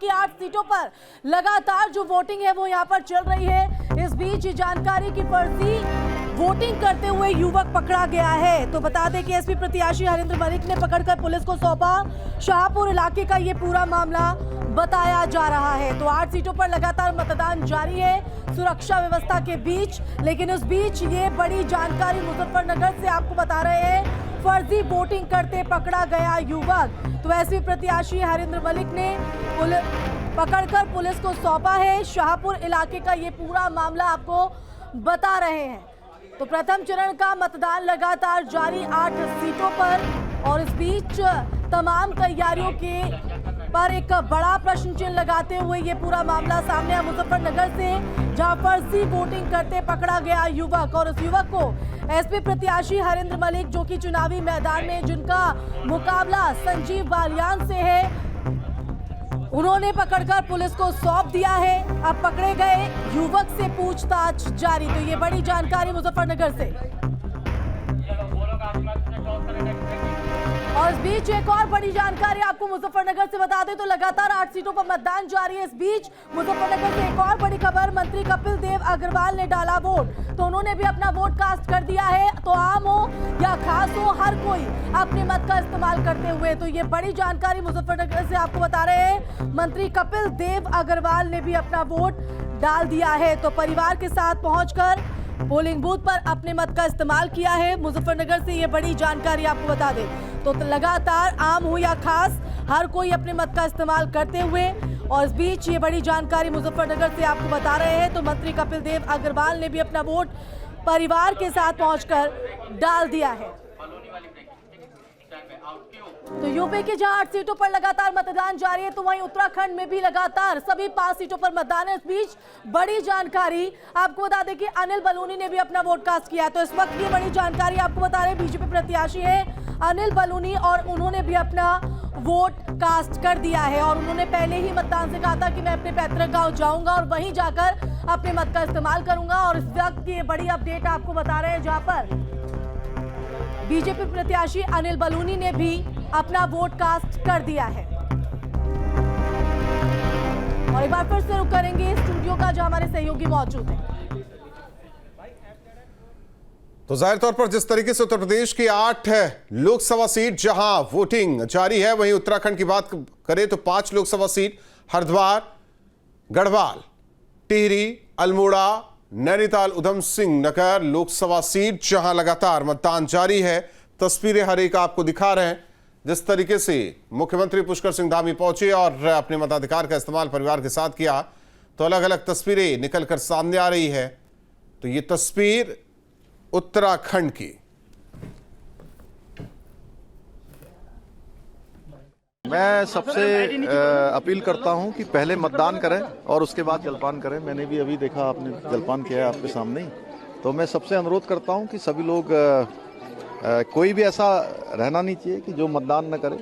कि 8 सीटों पर लगातार जो वोटिंग है वो यहाँ पर चल रही है। इस बीच जानकारी की फर्जी वोटिंग करते हुए युवक पकड़ा गया है। तो बता दें कि एसपी प्रत्याशी हरिंद्र मलिक ने पकड़कर पुलिस को सौंपा। शाहपुर इलाके का ये पूरा मामला बताया जा रहा है। तो 8 सीटों पर लगातार मतदान जारी है सुरक्षा व्यवस्था के बीच, लेकिन इस बीच ये बड़ी जानकारी मुजफ्फरनगर से आपको बता रहे हैं। फर्जी वोटिंग करते पकड़ा गया युवक। तो एसपी प्रत्याशी हरिंद्र मलिक ने पकड़कर पुलिस को सौंपा है। शाहपुर इलाके का ये पूरा मामला आपको बता रहे हैं। तो प्रथम चरण का मतदान लगातार जारी 8 सीटों पर, और इस बीच तमाम तैयारियों के पर एक बड़ा प्रश्न चिन्ह लगाते हुए ये पूरा मामला सामने आया मुजफ्फरनगर से, जहां फर्जी वोटिंग करते पकड़ा गया युवक। और उस युवक को एसपी प्रत्याशी हरिंद्र मलिक, जो कि चुनावी मैदान में जिनका मुकाबला संजीव बालियान से है, उन्होंने पकड़कर पुलिस को सौंप दिया है। अब पकड़े गए युवक से पूछताछ जारी। तो ये बड़ी जानकारी मुजफ्फरनगर से। और इस बीच एक और बड़ी जानकारी आपको मुजफ्फरनगर से बता दें तो लगातार 8 सीटों पर मतदान जारी है। इस बीच मुजफ्फरनगर से एक और बड़ी खबर, मंत्री कपिल देव अग्रवाल ने डाला वोट। तो उन्होंने भी अपना वोट कास्ट कर दिया है। तो आम हो या खास हो, हर कोई अपने मत का इस्तेमाल करते हुए। तो ये बड़ी जानकारी मुजफ्फरनगर से आपको बता रहे हैं। मंत्री कपिल देव अग्रवाल ने भी अपना वोट डाल दिया है। तो परिवार के साथ पहुंचकर पोलिंग बूथ पर अपने मत का इस्तेमाल किया है। मुजफ्फरनगर से ये बड़ी जानकारी आपको बता दें तो लगातार आम हो या खास, हर कोई अपने मत का इस्तेमाल करते हुए। और इस बीच ये बड़ी जानकारी मुजफ्फरनगर से आपको बता रहे हैं। तो मंत्री कपिल देव अग्रवाल ने भी अपना वोट परिवार के साथ पहुंचकर डाल दिया है। तो यूपी के जहां 8 सीटों पर लगातार मतदान जारी है, तो वहीं उत्तराखंड में भी लगातार सभी 5 सीटों पर मतदान है। इस बीच बड़ी जानकारी आपको बता दें कि अनिल बलूनी ने भी अपना वोट कास्ट किया है। तो इस वक्त ये बड़ी जानकारी आपको बता रहे हैं, बीजेपी प्रत्याशी है अनिल बलूनी, और उन्होंने भी अपना वोट कास्ट कर दिया है। और उन्होंने पहले ही मतदान से कहा था कि मैं अपने पैतृक गांव जाऊंगा और वहीं जाकर अपने मत का इस्तेमाल करूंगा। और इस वक्त की ये बड़ी अपडेट आपको बता रहे हैं, जहां पर बीजेपी प्रत्याशी अनिल बलूनी ने भी अपना वोट कास्ट कर दिया है। और एक बार फिर से रुक करेंगे स्टूडियो का, जहां हमारे सहयोगी मौजूद हैं। तो जाहिर तौर पर जिस तरीके से उत्तर प्रदेश की 8 लोकसभा सीट जहां वोटिंग जारी है, वहीं उत्तराखंड की बात करें तो 5 लोकसभा सीट हरिद्वार, गढ़वाल, टिहरी, अल्मोड़ा, नैनीताल, उधम सिंह नगर लोकसभा सीट जहां लगातार मतदान जारी है। तस्वीरें हर एक आपको दिखा रहे हैं जिस तरीके से मुख्यमंत्री पुष्कर सिंह धामी पहुंचे और अपने मताधिकार का इस्तेमाल परिवार के साथ किया, तो अलग अलग तस्वीरें निकलकर सामने आ रही है। तो ये तस्वीर उत्तराखंड की। मैं सबसे अपील करता हूं कि पहले मतदान करें और उसके बाद जलपान करें। मैंने भी अभी देखा आपने जलपान किया है आपके सामने ही। तो मैं सबसे अनुरोध करता हूं कि सभी लोग कोई भी ऐसा रहना नहीं चाहिए कि जो मतदान न करे।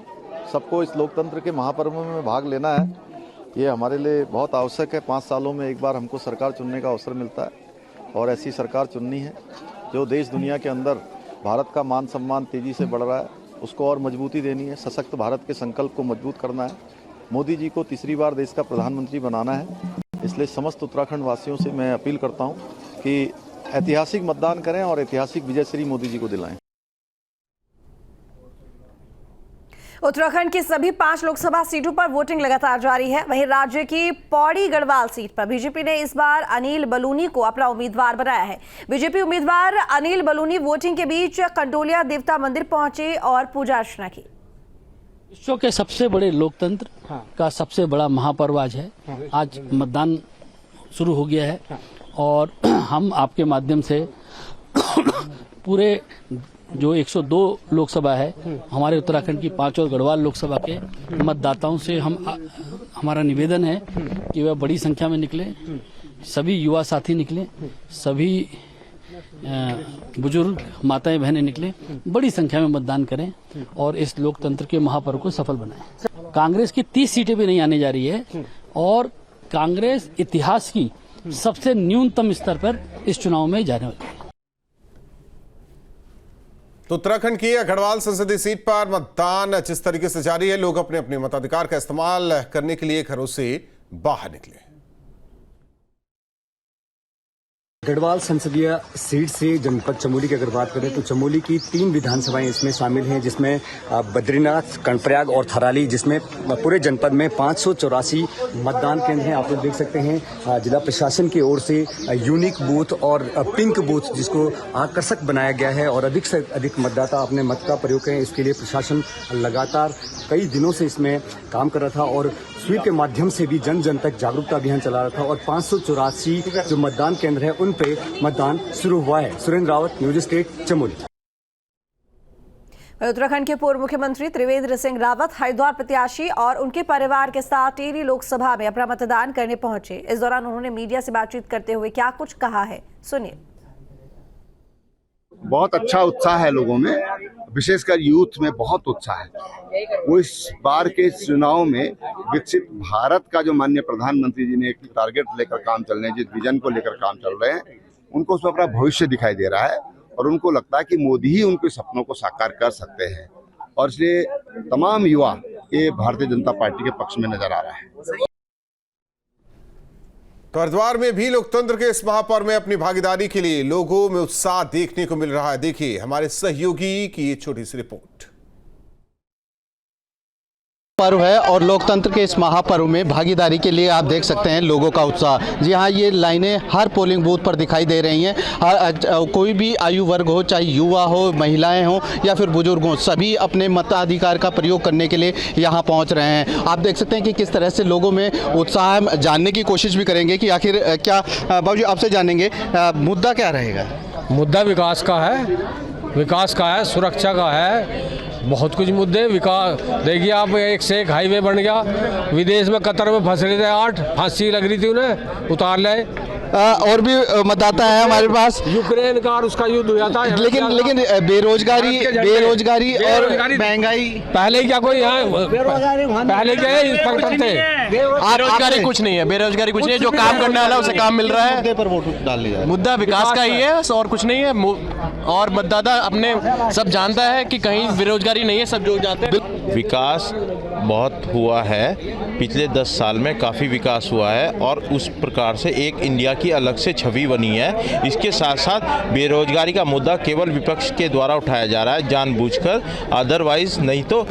सबको इस लोकतंत्र के महापर्व में भाग लेना है, ये हमारे लिए बहुत आवश्यक है। 5 सालों में एक बार हमको सरकार चुनने का अवसर मिलता है और ऐसी सरकार चुननी है जो देश दुनिया के अंदर भारत का मान सम्मान तेजी से बढ़ रहा है, उसको और मजबूती देनी है। सशक्त भारत के संकल्प को मजबूत करना है। मोदी जी को तीसरी बार देश का प्रधानमंत्री बनाना है। इसलिए समस्त उत्तराखंड वासियों से मैं अपील करता हूं कि ऐतिहासिक मतदान करें और ऐतिहासिक विजय श्री मोदी जी को दिलाएं। उत्तराखंड की सभी 5 लोकसभा सीटों पर वोटिंग लगातार जारी है। वहीं राज्य की पौड़ी गढ़वाल सीट पर बीजेपी ने इस बार अनिल बलूनी को अपना उम्मीदवार बनाया है। बीजेपी उम्मीदवार अनिल बलूनी वोटिंग के बीच कंडोलिया देवता मंदिर पहुंचे और पूजा अर्चना की। विश्व के सबसे बड़े लोकतंत्र का सबसे बड़ा महापर्व आज है। आज मतदान शुरू हो गया है और हम आपके माध्यम से पूरे जो 102 लोकसभा है, हमारे उत्तराखंड की 5 और गढ़वाल लोकसभा के मतदाताओं से हमारा निवेदन है कि वह बड़ी संख्या में निकले, सभी युवा साथी निकले, सभी बुजुर्ग माताएं बहनें निकले, बड़ी संख्या में मतदान करें और इस लोकतंत्र के महापर्व को सफल बनाएं। कांग्रेस की 30 सीटें भी नहीं आने जा रही है और कांग्रेस इतिहास की सबसे न्यूनतम स्तर पर इस चुनाव में जाने वाली है। तो उत्तराखंड की गढ़वाल संसदीय सीट पर मतदान जिस तरीके से जारी है, लोग अपने अपने मताधिकार का इस्तेमाल करने के लिए घरों से बाहर निकले। गढ़वाल संसदीय सीट से जनपद चमोली की अगर बात करें तो चमोली की 3 विधानसभाएं इसमें शामिल हैं, जिसमें बद्रीनाथ, कर्णप्रयाग और थराली, जिसमें पूरे जनपद में 584 मतदान केंद्र हैं। आप लोग देख सकते हैं जिला प्रशासन की ओर से यूनिक बूथ और पिंक बूथ जिसको आकर्षक बनाया गया है और अधिक से अधिक मतदाता अपने मत का प्रयोग करें, इसके लिए प्रशासन लगातार कई दिनों से इसमें काम कर रहा था और स्वीप के माध्यम से भी जन जन तक जागरूकता अभियान चला रहा था और 584 जो मतदान केंद्र है उन पे मतदान शुरू हुआ है। Surendra Rawat, News State, Chamoli. उत्तराखंड के पूर्व मुख्यमंत्री त्रिवेंद्र सिंह रावत हरिद्वार प्रत्याशी और उनके परिवार के साथ टिहरी लोकसभा में अपना मतदान करने पहुंचे। इस दौरान उन्होंने मीडिया से बातचीत करते हुए क्या कुछ कहा है, सुनिए। बहुत अच्छा उत्साह है लोगों में, विशेषकर यूथ में बहुत उत्साह है। वो इस बार के चुनाव में विकसित भारत का जो माननीय प्रधानमंत्री जी ने एक टारगेट लेकर काम चल रहे हैं, जिस विजन को लेकर काम चल रहे हैं, उनको उसमें अपना भविष्य दिखाई दे रहा है और उनको लगता है कि मोदी ही उनके सपनों को साकार कर सकते हैं और इसलिए तमाम युवा ये भारतीय जनता पार्टी के पक्ष में नजर आ रहा है। तो हरिद्वार में भी लोकतंत्र के इस महापर्व में अपनी भागीदारी के लिए लोगों में उत्साह देखने को मिल रहा है। देखिए हमारे सहयोगी की ये छोटी सी रिपोर्ट। पर्व है और लोकतंत्र के इस महापर्व में भागीदारी के लिए आप देख सकते हैं लोगों का उत्साह। जी हाँ, ये लाइनें हर पोलिंग बूथ पर दिखाई दे रही हैं। कोई भी आयु वर्ग हो, चाहे युवा हो, महिलाएं हो या फिर बुजुर्ग हो, सभी अपने मताधिकार का प्रयोग करने के लिए यहाँ पहुँच रहे हैं। आप देख सकते हैं कि किस तरह से लोगों में उत्साह। जानने की कोशिश भी करेंगे कि आखिर क्या, बाबूजी आपसे जानेंगे मुद्दा क्या रहेगा। मुद्दा विकास का है, सुरक्षा का है, बहुत कुछ मुद्दे। विकास देखिए आप, एक से एक हाईवे बन गया, विदेश में कतर में फंस रहे थे 8, फांसी लग रही थी उन्हें, उतार ले। और भी मतदाता है हमारे पास। यूक्रेन का और उसका युद्ध हुआ था, लेकिन बेरोजगारी और महंगाई पहले क्या कोई यहाँ पहले क्या इंस्पेक्टर थे। बेरोजगारी कुछ नहीं है, बेरोजगारी कुछ नहीं है, जो काम करने वाला उसे काम मिल रहा है। पर वोट डाल लिया, मुद्दा विकास का ही है और कुछ नहीं है। और मतदाता अपने सब जानता है कि कहीं बेरोजगारी नहीं है, सब लोग जानते हैं। विकास बहुत हुआ है, पिछले 10 साल में काफ़ी विकास हुआ है और उस प्रकार से एक इंडिया की अलग से छवि बनी है। इसके साथ साथ बेरोजगारी का मुद्दा केवल विपक्ष के द्वारा उठाया जा रहा है जानबूझकर, अदरवाइज नहीं तो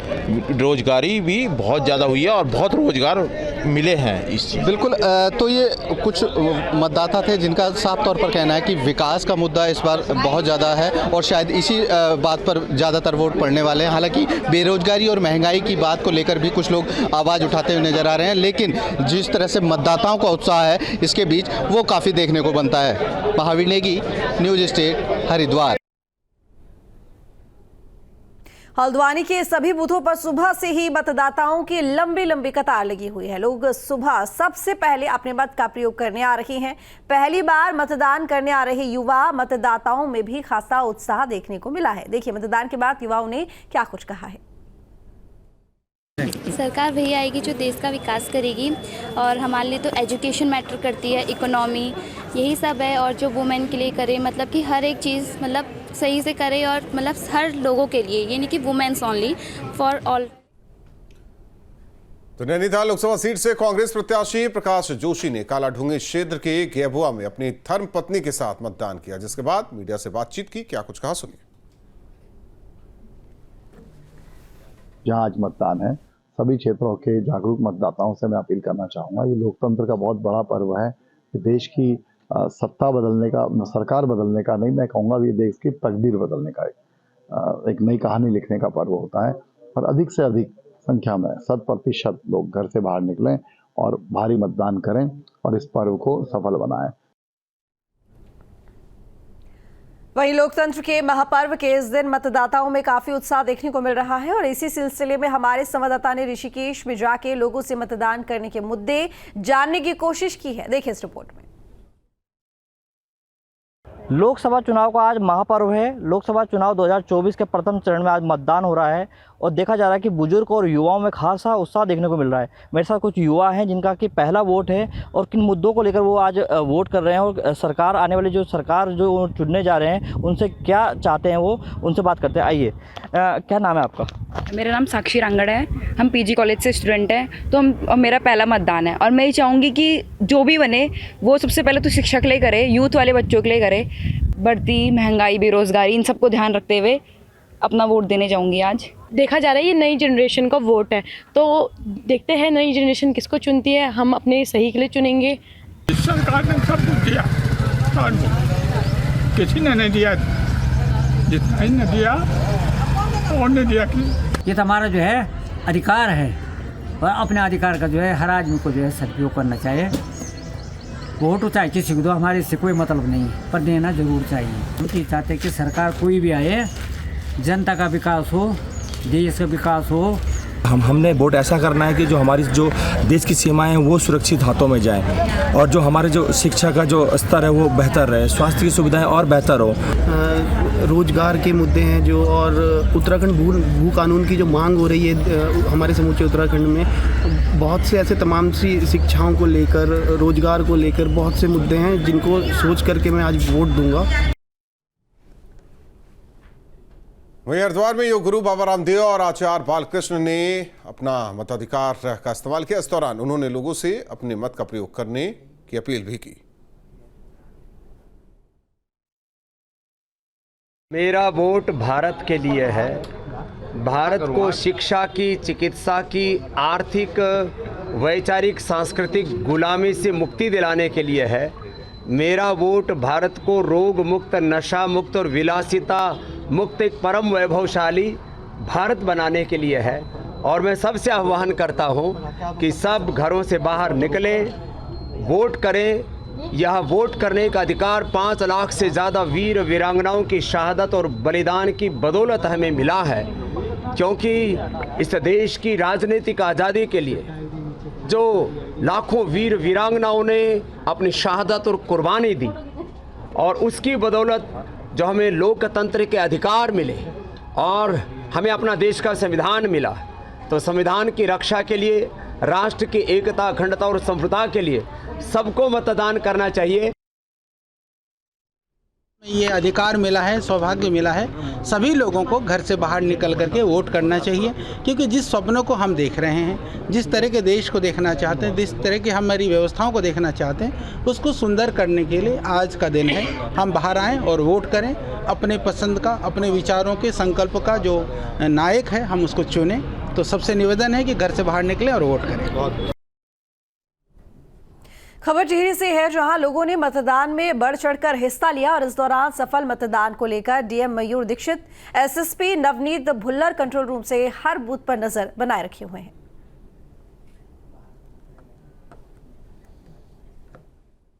रोजगारी भी बहुत ज़्यादा हुई है और बहुत रोजगार मिले हैं इस चीज़। बिल्कुल। तो ये कुछ मतदाता थे जिनका साफ तौर पर कहना है कि विकास का मुद्दा इस बार बहुत ज़्यादा है और शायद इसी बात पर ज़्यादातर वोट पड़ने वाले हैं। हालांकि बेरोजगारी और महंगाई की बात को लेकर भी कुछ लोग आवाज़ उठाते हुए नजर आ रहे हैं, लेकिन जिस तरह से मतदाताओं का उत्साह है इसके बीच वो काफ़ी देखने को बनता है। Mahavir Negi, News State, Haridwar. हल्द्वानी के सभी बूथों पर सुबह से ही मतदाताओं की लंबी लंबी कतार लगी हुई है। लोग सुबह सबसे पहले अपने मत का प्रयोग करने आ रहे हैं। पहली बार मतदान करने आ रहे युवा मतदाताओं में भी खासा उत्साह देखने को मिला है। देखिए मतदान के बाद युवाओं ने क्या कुछ कहा है। सरकार वही आएगी जो देश का विकास करेगी और हमारे लिए तो एजुकेशन मैटर करती है, इकोनॉमी, यही सब है। और जो वुमेन के लिए करे, मतलब कि हर एक चीज़ मतलब सही से करे और मतलब हर लोगों के लिए, ये नहीं कि वुमेन्स ओनली, फॉर ऑल। तो नैनीताल लोकसभा सीट से कांग्रेस प्रत्याशी प्रकाश जोशी ने कालाढूंगी क्षेत्र के गेबुआ में अपनी धर्मपत्नी के साथ मतदान किया, जिसके बाद मीडिया से बातचीत की। क्या कुछ कहा, सुनिए। जहां आज मतदान है, सभी क्षेत्रों के जागरूक मतदाताओं से मैं अपील करना चाहूँगा, ये लोकतंत्र का बहुत बड़ा पर्व है। कि देश की सत्ता बदलने का, सरकार बदलने का नहीं, मैं कहूँगा ये देश की तकदीर बदलने का एक नई कहानी लिखने का पर्व होता है। और अधिक से अधिक संख्या में 100% लोग घर से बाहर निकलें और भारी मतदान करें और इस पर्व को सफल बनाएं। वहीं लोकतंत्र के महापर्व के इस दिन मतदाताओं में काफी उत्साह देखने को मिल रहा है और इसी सिलसिले में हमारे संवाददाता ने ऋषिकेश में जाके लोगों से मतदान करने के मुद्दे जानने की कोशिश की है। देखिए इस रिपोर्ट में। लोकसभा चुनाव का आज महापर्व है। लोकसभा चुनाव 2024 के प्रथम चरण में आज मतदान हो रहा है और देखा जा रहा है कि बुजुर्ग और युवाओं में खासा उत्साह देखने को मिल रहा है। मेरे साथ कुछ युवा हैं जिनका कि पहला वोट है और किन मुद्दों को लेकर वो आज वोट कर रहे हैं और सरकार आने वाली जो सरकार जो चुनने जा रहे हैं उनसे क्या चाहते हैं, वो उनसे बात करते हैं। आइए, क्या नाम है आपका? मेरा नाम साक्षी रांगड़ है। हम पीजी कॉलेज से स्टूडेंट हैं, तो हम मेरा पहला मतदान है और मैं ये चाहूँगी कि जो भी बने वो सबसे पहले तो शिक्षा के लिए करे, यूथ वाले बच्चों के लिए करे। बढ़ती महंगाई, बेरोज़गारी, इन सबको ध्यान रखते हुए अपना वोट देने जाऊँगी आज। देखा जा रहा है ये नई जनरेशन का वोट है, तो देखते हैं नई जनरेशन किसको चुनती है। हम अपने सही के लिए चुनेंगे। सरकार ने सब कुछ दिया, किसी ने नहीं दिया, जितना ही ने दिया और ने दिया कि ये तो हमारा जो है अधिकार है और अपने अधिकार का जो है हर आदमी को जो है सदुपयोग करना चाहिए। वोट तो चाहे किसी को दो, हमारे इससे कोई मतलब नहीं, पर देना जरूर चाहिए। हम ये चाहते हैं कि सरकार कोई भी आए, जनता का विकास हो, देश का विकास हो। हमने वोट ऐसा करना है कि जो हमारी जो देश की सीमाएं हैं वो सुरक्षित हाथों में जाए और जो हमारे जो शिक्षा का जो स्तर है वो बेहतर रहे, स्वास्थ्य की सुविधाएं और बेहतर हो। रोजगार के मुद्दे हैं जो, और उत्तराखंड भू कानून की जो मांग हो रही है हमारे समूचे उत्तराखंड में, बहुत से ऐसे तमाम सी शिक्षाओं को लेकर, रोजगार को लेकर बहुत से मुद्दे हैं जिनको सोच करके मैं आज वोट दूंगा। वहीं हरिद्वार में योग गुरु बाबा रामदेव और आचार्य बालकृष्ण ने अपना मताधिकार का इस्तेमाल किया। इस दौरान उन्होंने लोगों से अपने मत का प्रयोग करने की अपील भी की। मेरा वोट भारत के लिए है। भारत को शिक्षा की, चिकित्सा की, आर्थिक, वैचारिक, सांस्कृतिक गुलामी से मुक्ति दिलाने के लिए है। मेरा वोट भारत को रोग मुक्त, नशा मुक्त और विलासिता मुक्त एक परम वैभवशाली भारत बनाने के लिए है। और मैं सबसे आह्वान करता हूं कि सब घरों से बाहर निकलें, वोट करें। यह वोट करने का अधिकार 5 लाख से ज़्यादा वीर वीरांगनाओं की शहादत और बलिदान की बदौलत हमें मिला है, क्योंकि इस देश की राजनीतिक आज़ादी के लिए जो लाखों वीर वीरांगनाओं ने अपनी शहादत और कुर्बानी दी, और उसकी बदौलत जो हमें लोकतंत्र के अधिकार मिले और हमें अपना देश का संविधान मिला, तो संविधान की रक्षा के लिए, राष्ट्र की एकता, अखंडता और संप्रभुता के लिए सबको मतदान करना चाहिए। ये अधिकार मिला है, सौभाग्य मिला है, सभी लोगों को घर से बाहर निकल करके वोट करना चाहिए, क्योंकि जिस सपनों को हम देख रहे हैं, जिस तरह के देश को देखना चाहते हैं, जिस तरह की हमारी व्यवस्थाओं को देखना चाहते हैं, उसको सुंदर करने के लिए आज का दिन है। हम बाहर आएँ और वोट करें, अपने पसंद का, अपने विचारों के संकल्प का जो नायक है हम उसको चुनें। तो सबसे निवेदन है कि घर से बाहर निकलें और वोट करें। खबर टिहरी से है, जहां लोगों ने मतदान में बढ़ चढ़कर हिस्सा लिया और इस दौरान सफल मतदान को लेकर DM Mayur Dixit, SSP Navneet Bhullar control room से हर बूथ पर नजर बनाए रखे हुए हैं।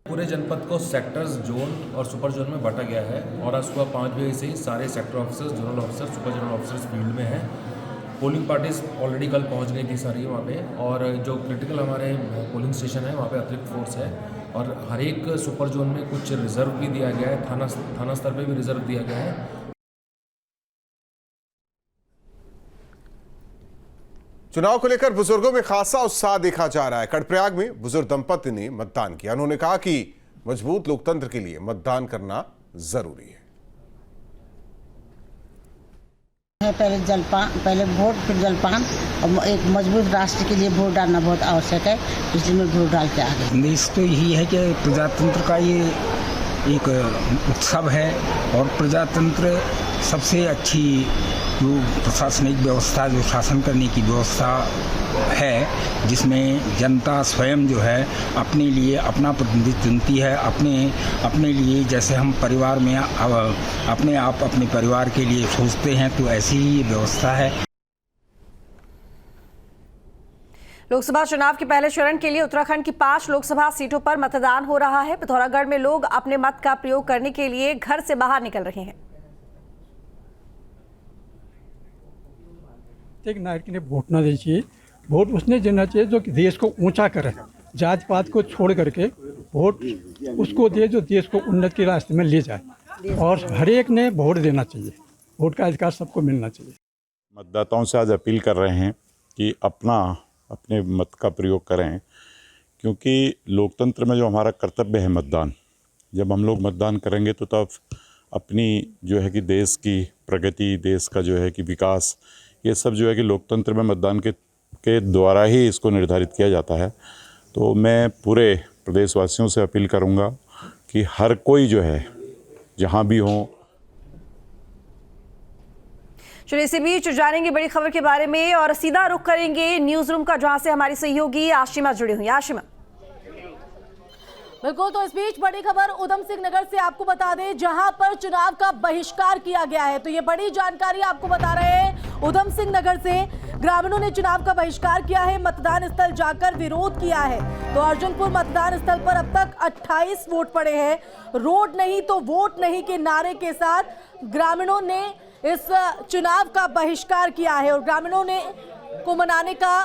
पूरे जनपद को सेक्टर्स, जोन और सुपर जोन में बांटा गया है और आज सुबह 5 बजे से ही सारे sector officers, zonal officers, super zonal officers field में हैं। पोलिंग पार्टीज ऑलरेडी कल पहुंच गई थी सारी वहाँ पे, और जो क्रिटिकल हमारे पोलिंग स्टेशन है वहाँ पे अतिरिक्त फोर्स है, और हर एक सुपर जोन में कुछ रिजर्व भी दिया गया है, थाना स्तर पे भी रिजर्व दिया गया है। चुनाव को लेकर बुजुर्गों में खासा उत्साह देखा जा रहा है। कर्णप्रयाग में बुजुर्ग दंपति ने मतदान किया। उन्होंने कहा कि मजबूत लोकतंत्र के लिए मतदान करना जरूरी है। पहले वोट, फिर जलपान, और एक मजबूत राष्ट्र के लिए वोट डालना बहुत आवश्यक है, इसलिए मैं वोट डाल के आ गई। संदेश तो यही है कि प्रजातंत्र का ये एक उत्सव है और प्रजातंत्र सबसे अच्छी जो प्रशासनिक व्यवस्था, जो शासन करने की व्यवस्था है, जिसमें जनता स्वयं जो है अपने लिए अपना प्रतिनिधित्व चुनती है, अपने लिए, जैसे हम परिवार में अपने आप अपने परिवार के लिए सोचते हैं, तो ऐसी ही व्यवस्था है। लोकसभा चुनाव के पहले चरण के लिए उत्तराखंड की 5 लोकसभा सीटों पर मतदान हो रहा है। पिथौरागढ़ में लोग अपने मत का प्रयोग करने के लिए घर से बाहर निकल रहे हैं। एक नागरिक ने वोट न देना चाहिए, वोट उसने देना चाहिए जो देश को ऊंचा करे, जात पात को छोड़ करके वोट उसको दे जो देश को उन्नति के रास्ते में ले जाए, और हर एक ने वोट देना चाहिए। वोट का अधिकार सबको मिलना चाहिए। मतदाताओं से आज अपील कर रहे हैं कि अपने मत का प्रयोग करें, क्योंकि लोकतंत्र में जो हमारा कर्तव्य है मतदान, जब हम लोग मतदान करेंगे तो तब अपनी जो है कि देश की प्रगति, देश का जो है कि विकास, ये सब जो है कि लोकतंत्र में मतदान के द्वारा ही इसको निर्धारित किया जाता है। तो मैं पूरे प्रदेशवासियों से अपील करूंगा कि हर कोई जो है जहां भी हो। चलिए इसी बीच जानेंगे बड़ी खबर के बारे में और सीधा रुख करेंगे न्यूज रूम का, जहां से हमारी सहयोगी आशिमा जुड़ी हुई। आशिमा। बिल्कुल, तो इस बीच बड़ी खबर उधम सिंह नगर से आपको बता दें, जहां पर चुनाव का बहिष्कार किया गया है। तो ये बड़ी जानकारी आपको बता रहे हैं उधम सिंह नगर से। ग्रामीणों ने चुनाव का बहिष्कार किया है, मतदान स्थल जाकर विरोध किया है। तो अर्जुनपुर मतदान स्थल पर अब तक 28 वोट पड़े हैं। रोड नहीं तो वोट नहीं के नारे के साथ ग्रामीणों ने इस चुनाव का बहिष्कार किया है और ग्रामीणों ने को मनाने का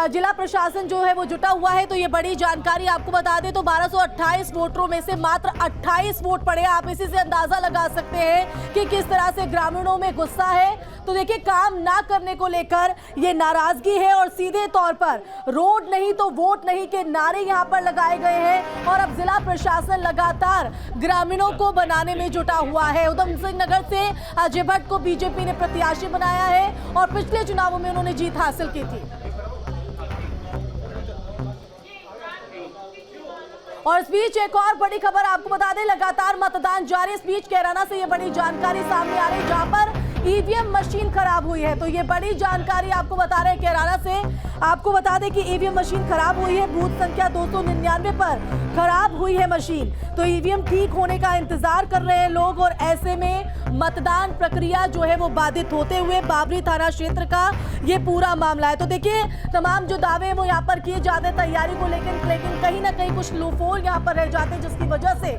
जिला प्रशासन जो है वो जुटा हुआ है। तो ये बड़ी जानकारी आपको बता दें, तो 1228 वोटरों में से मात्र 28 वोट पड़े। आप इसी से अंदाजा लगा सकते हैं कि किस तरह से ग्रामीणों में गुस्सा है। तो देखिए, काम ना करने को लेकर ये नाराजगी है और सीधे तौर पर रोड नहीं तो वोट नहीं के नारे यहाँ पर लगाए गए हैं और अब जिला प्रशासन लगातार ग्रामीणों को बनाने में जुटा हुआ है। उधम सिंह नगर से अजय भट्ट को बीजेपी ने प्रत्याशी बनाया है और पिछले चुनावों में उन्होंने जीत हासिल की थी। और इस बीच एक और बड़ी खबर आपको बता दें, लगातार मतदान जारी। इस बीच कैराना से ये बड़ी जानकारी सामने आ रही है, जहां पर ईवीएम मशीन खराब हुई है। तो ये बड़ी जानकारी आपको बता रहे हैं कैराना से। आपको बता दें कि ईवीएम मशीन खराब हुई है, बूथ संख्या 299 पर खराब हुई है मशीन। तो ईवीएम ठीक होने का इंतजार कर रहे हैं लोग और ऐसे में मतदान प्रक्रिया जो है वो बाधित होते हुए बाबरी थाना क्षेत्र का ये पूरा मामला है। तो देखिए, तमाम जो दावे वो यहाँ पर किए जाते हैं तैयारी को लेकिन कहीं ना कहीं कुछ लूफोल यहाँ पर रह जाते हैं, जिसकी वजह से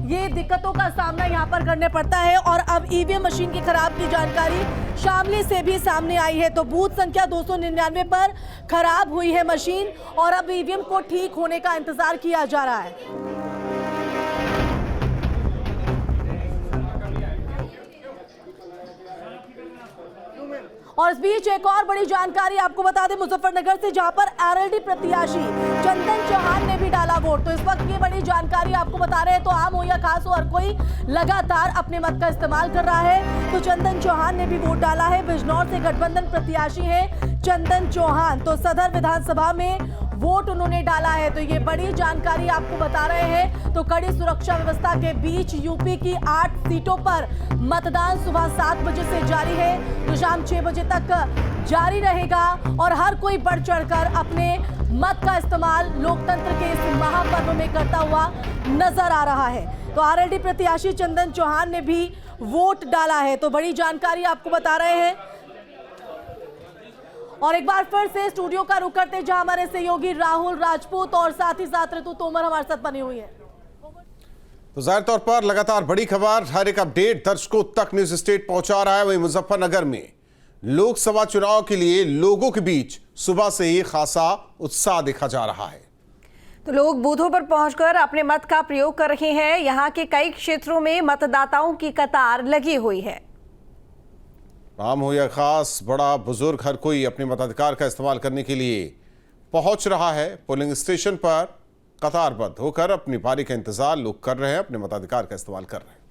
ये दिक्कतों का सामना यहाँ पर करने पड़ता है। और अब ईवीएम मशीन की खराब की जानकारी शामली से भी सामने आई है। तो बूथ संख्या 299 पर खराब हुई है मशीन और अब ईवीएम को ठीक होने का इंतजार किया जा रहा है। और इस बीच एक और बड़ी जानकारी आपको बता दें मुजफ्फरनगर से, जहां पर आरएलडी प्रत्याशी चंदन चौहान ने भी डाला वोट। तो इस वक्त ये बड़ी जानकारी आपको बता रहे हैं। तो आम हो या खास हो, हर कोई लगातार अपने मत का इस्तेमाल कर रहा है। तो चंदन चौहान ने भी वोट डाला है। बिजनौर से गठबंधन प्रत्याशी है चंदन चौहान, तो सदर विधानसभा में वोट उन्होंने डाला है। तो ये बड़ी जानकारी आपको बता रहे हैं। तो कड़ी सुरक्षा व्यवस्था के बीच यूपी की 8 सीटों पर मतदान सुबह 7 बजे से जारी है, तो शाम 6 बजे तक जारी रहेगा और हर कोई बढ़ चढ़कर अपने मत का इस्तेमाल लोकतंत्र के इस महापर्व में करता हुआ नजर आ रहा है। तो आरएलडी प्रत्याशी चंदन चौहान ने भी वोट डाला है। तो बड़ी जानकारी आपको बता रहे हैं। और एक बार फिर से स्टूडियो का रुख करते हैं, जहां हमारे सहयोगी राहुल राजपूत और साथ ही साथ ऋतु तोमर हमारे साथ बनी हुई है। तो जाहिर तौर पर लगातार बड़ी खबर, हर एक अपडेट दर्शकों तक न्यूज स्टेट पहुंचा रहा है। वहीं मुजफ्फरनगर में लोकसभा चुनाव के लिए लोगों के बीच सुबह से ही खासा उत्साह देखा जा रहा है। तो लोग बूथों पर पहुंचकर अपने मत का प्रयोग कर रहे हैं। यहां के कई क्षेत्रों में मतदाताओं की कतार लगी हुई है। आम हो या खास, बड़ा बुजुर्ग, हर कोई अपने मताधिकार का इस्तेमाल करने के लिए पहुंच रहा है। पोलिंग स्टेशन पर कतारबद्ध होकर अपनी बारी का इंतजार लोग कर रहे हैं, अपने मताधिकार का इस्तेमाल कर रहे हैं।